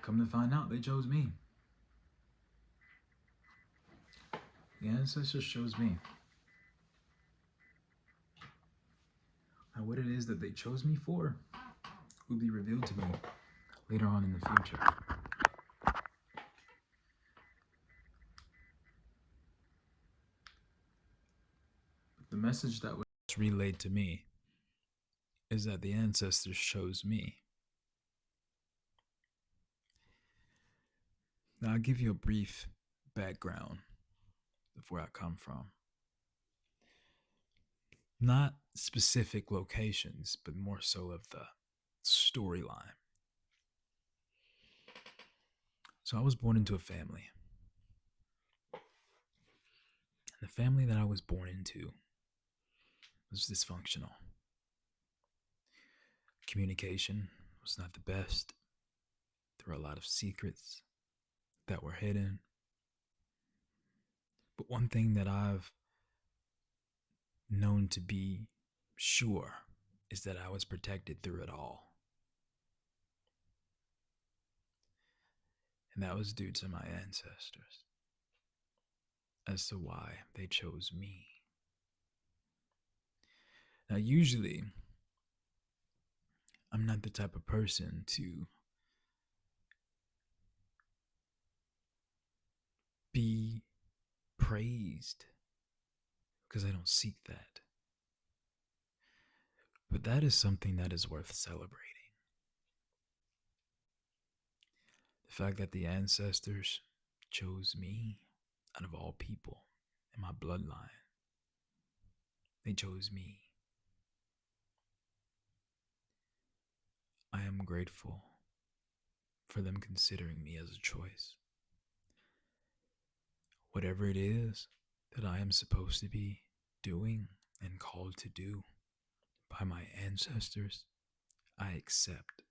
Come to find out, they chose me. The ancestors chose me. And what it is that they chose me for will be revealed to me later on in the future. The message that was relayed to me is that the ancestors chose me. Now, I'll give you a brief background of where I come from. Not specific locations, but more so of the storyline. So I was born into a family. And the family that I was born into was dysfunctional. Communication was not the best. There were a lot of secrets that were hidden. But one thing that I've known to be sure is that I was protected through it all. And that was due to my ancestors as to why they chose me. Now, usually, I'm not the type of person to be praised because I don't seek that. But that is something that is worth celebrating. The fact that the ancestors chose me out of all people in my bloodline. They chose me. I am grateful for them considering me as a choice. Whatever it is that I am supposed to be doing and called to do by my ancestors, I accept.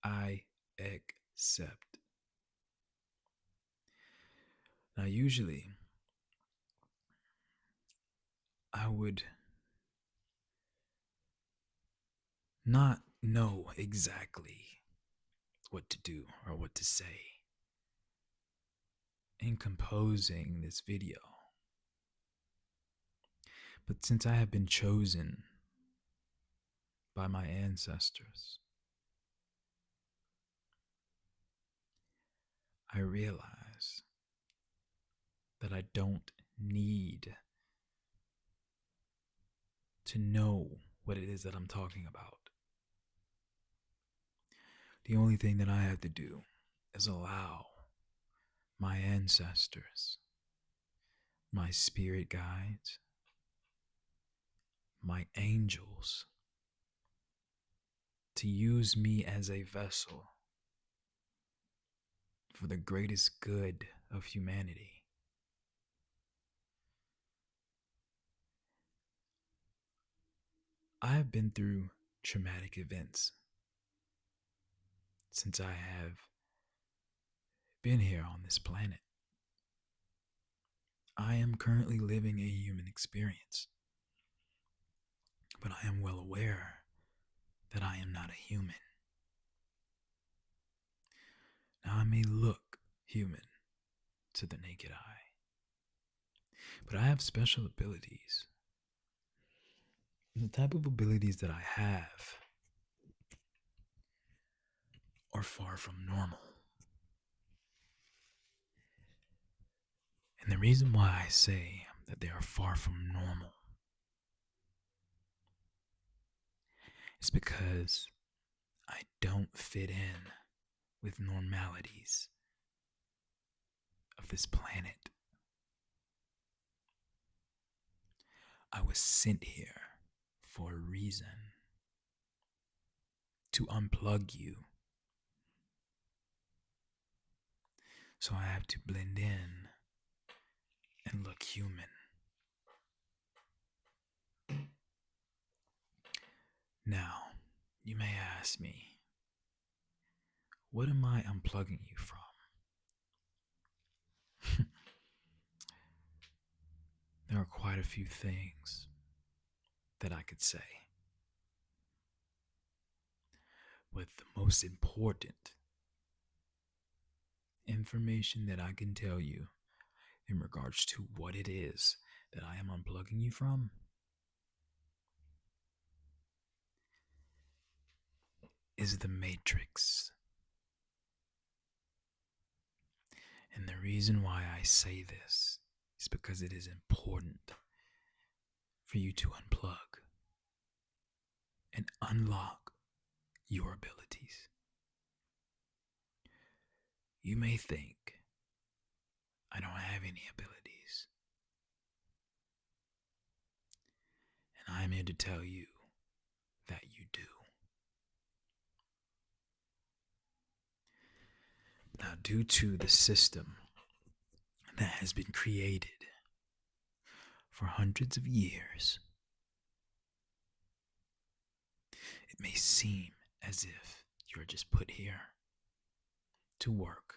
I accept. Now, usually, I would not know exactly what to do or what to say in composing this video. But since I have been chosen by my ancestors, I realize that I don't need to know what it is that I'm talking about. The only thing that I have to do is allow my ancestors, my spirit guides, my angels to use me as a vessel for the greatest good of humanity. I have been through traumatic events since I have been here on this planet. I am currently living a human experience, but I am well aware that I am not a human. Now, I may look human to the naked eye, but I have special abilities. And the type of abilities that I have are far from normal. And the reason why I say that they are far from normal is because I don't fit in with normalities of this planet. I was sent here for a reason, to unplug you. So I have to blend in and look human. Now, you may ask me, what am I unplugging you from? There are quite a few things that I could say. with the most important information that I can tell you in regards to what it is that I am unplugging you from is the Matrix. And the reason why I say this is because it is important for you to unplug and unlock your abilities. You may think, I don't have any abilities. And I'm here to tell you that you do. Now, due to the system that has been created for hundreds of years, it may seem as if you're just put here to work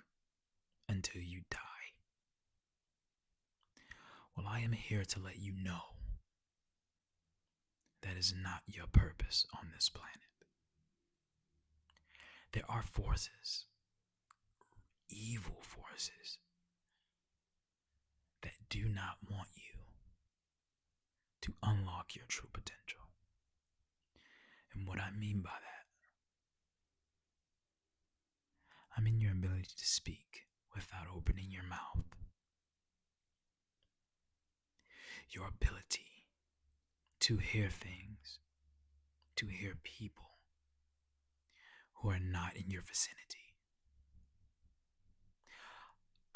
until you die. Well, I am here to let you know that is not your purpose on this planet. There are forces, evil forces, that do not want you to unlock your true potential. And what I mean by that, I mean your ability to speak without opening your mouth. Your ability to hear things, to hear people who are not in your vicinity.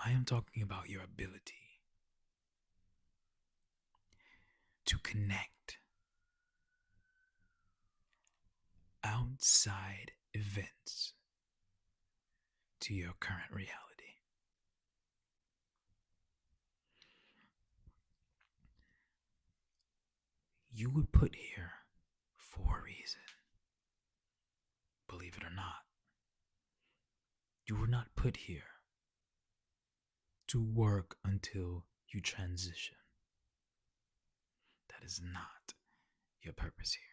I am talking about your ability to connect outside events to your current reality. You were put here for a reason. Believe it or not. You were not put here to work until you transition. That is not your purpose here.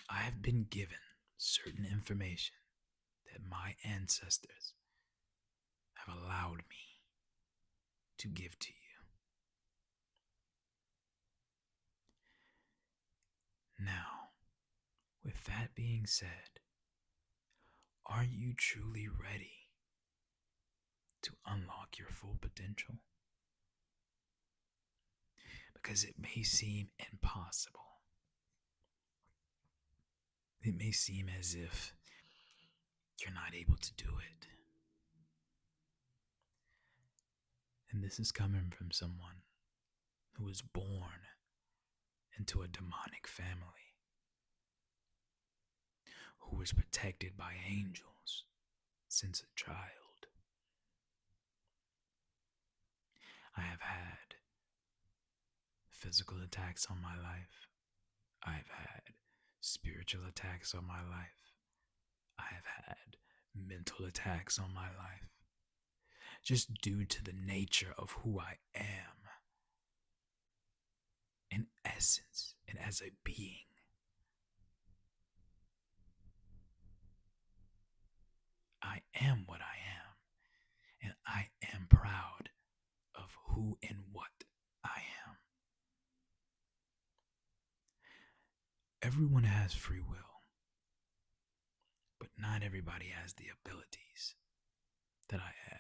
I have been given certain information that my ancestors have allowed me to give to you. Now, with that being said, are you truly ready to unlock your full potential? Because it may seem impossible. It may seem as if you're not able to do it. And this is coming from someone who was born into a demonic family, who was protected by angels since a child. I have had physical attacks on my life. I've had spiritual attacks on my life. I have had mental attacks on my life. Just due to the nature of who I am in essence and as a being. I am what I am, and I am proud of who and what I am. Everyone has free will, but not everybody has the abilities that I have.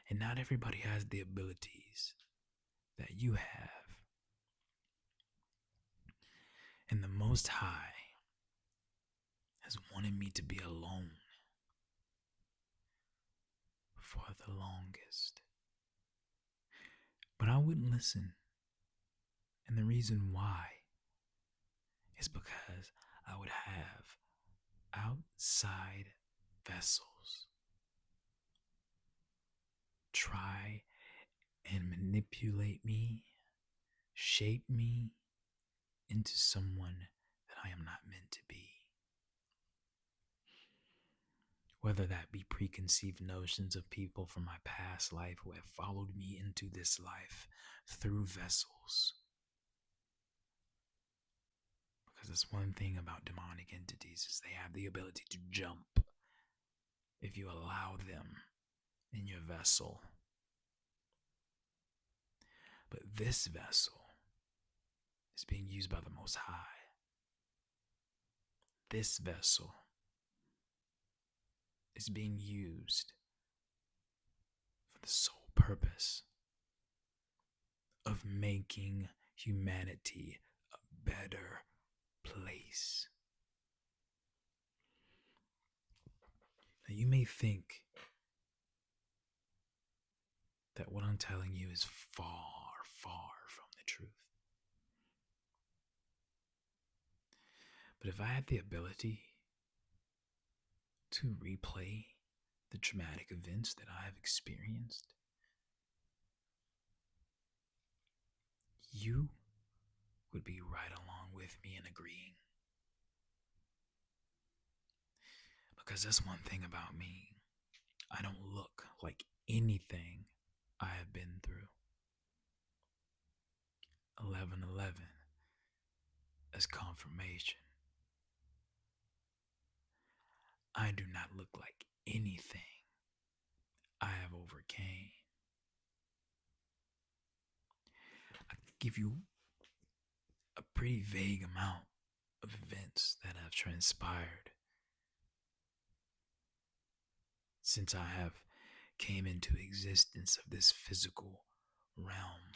And not everybody has the abilities that you have. And the Most High has wanted me to be alone for the longest. But I wouldn't listen. And the reason why is because I would have outside vessels try and manipulate me, shape me into someone that I am not meant to be. Whether that be preconceived notions of people from my past life who have followed me into this life through vessels. Because this one thing about demonic entities is they have the ability to jump if you allow them in your vessel. But this vessel is being used by the Most High. This vessel is being used for the sole purpose of making humanity a better place. Now, you may think that what I'm telling you is far, far from the truth. But if I had the ability to replay the traumatic events that I have experienced, you would be right along with me in agreeing. Because that's one thing about me. I don't look like anything I have been through. 11/11 as confirmation. I do not look like anything I have overcame. I can give you a pretty vague amount of events that have transpired since I have came into existence of this physical realm.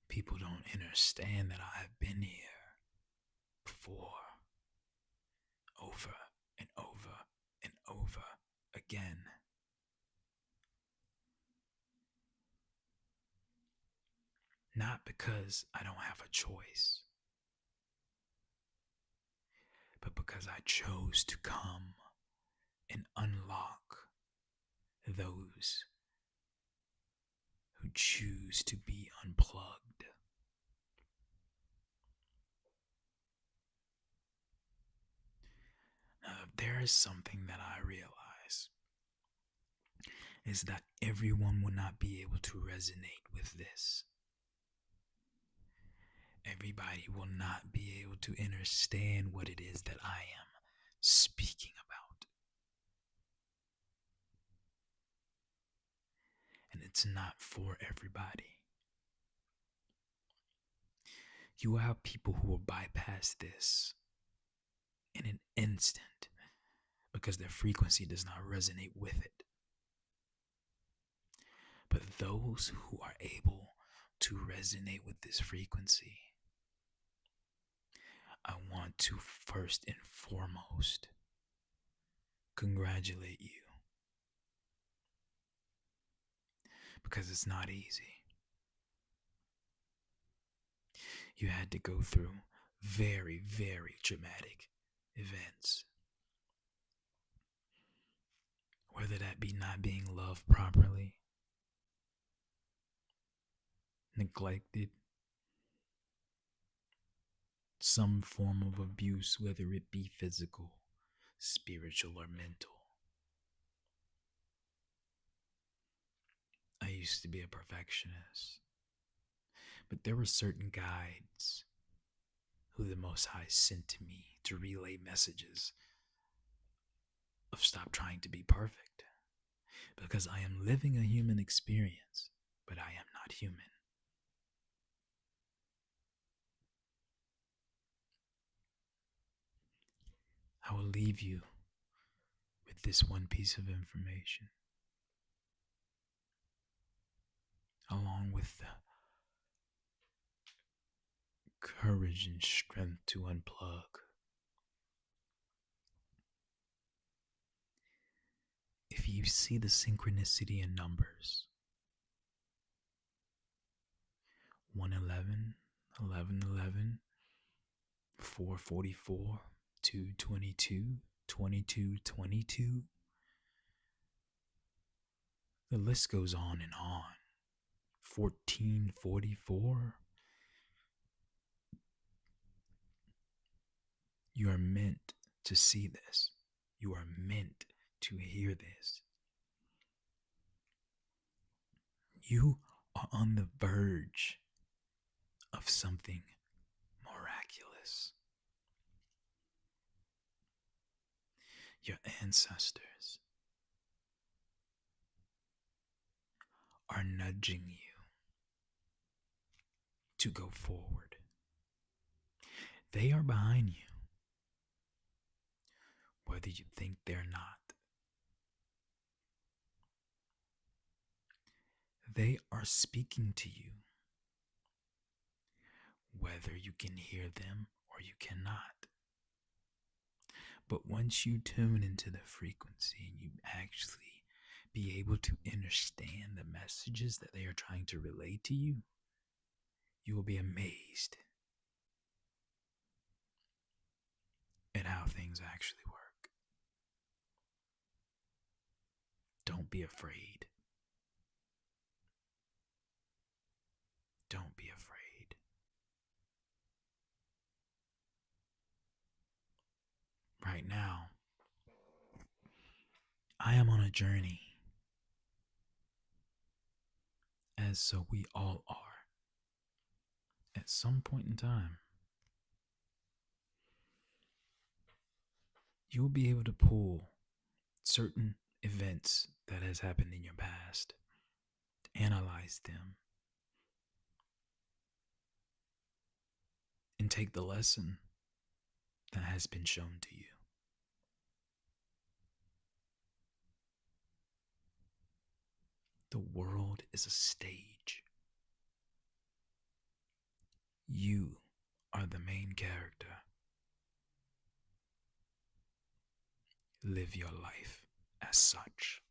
People don't understand that I have been here before, over and over and over again. Not because I don't have a choice, but because I chose to come and unlock those who choose to be unplugged. Now, if there is something that I realize, is that everyone will not be able to resonate with this. Everybody will not be able to understand what it is that I am speaking about. And it's not for everybody. You will have people who will bypass this in an instant because their frequency does not resonate with it. But those who are able to resonate with this frequency, I want to first and foremost congratulate you, because it's not easy. You had to go through very, very traumatic events. Whether that be not being loved properly, neglected, some form of abuse, whether it be physical, spiritual, or mental. I used to be a perfectionist, but there were certain guides who the Most High sent to me to relay messages of stop trying to be perfect, because I am living a human experience, but I am not human. I will leave you with this one piece of information, along with the courage and strength to unplug. If you see the synchronicity in numbers, 111, 1111, 444, 222, 2222, the list goes on and on. 1444. You are meant to see this. You are meant to hear this. You are on the verge of something miraculous. Your ancestors are nudging you to go forward. They are behind you, whether you think they're not. They are speaking to you, whether you can hear them or you cannot. But once you tune into the frequency and you actually be able to understand the messages that they are trying to relay to you, you will be amazed at how things actually work. Don't be afraid. Don't be afraid. Right now, I am on a journey, as so we all are. At some point in time, you will be able to pull certain events that has happened in your past, analyze them, and take the lesson that has been shown to you. The world is a stage. You are the main character. Live your life as such.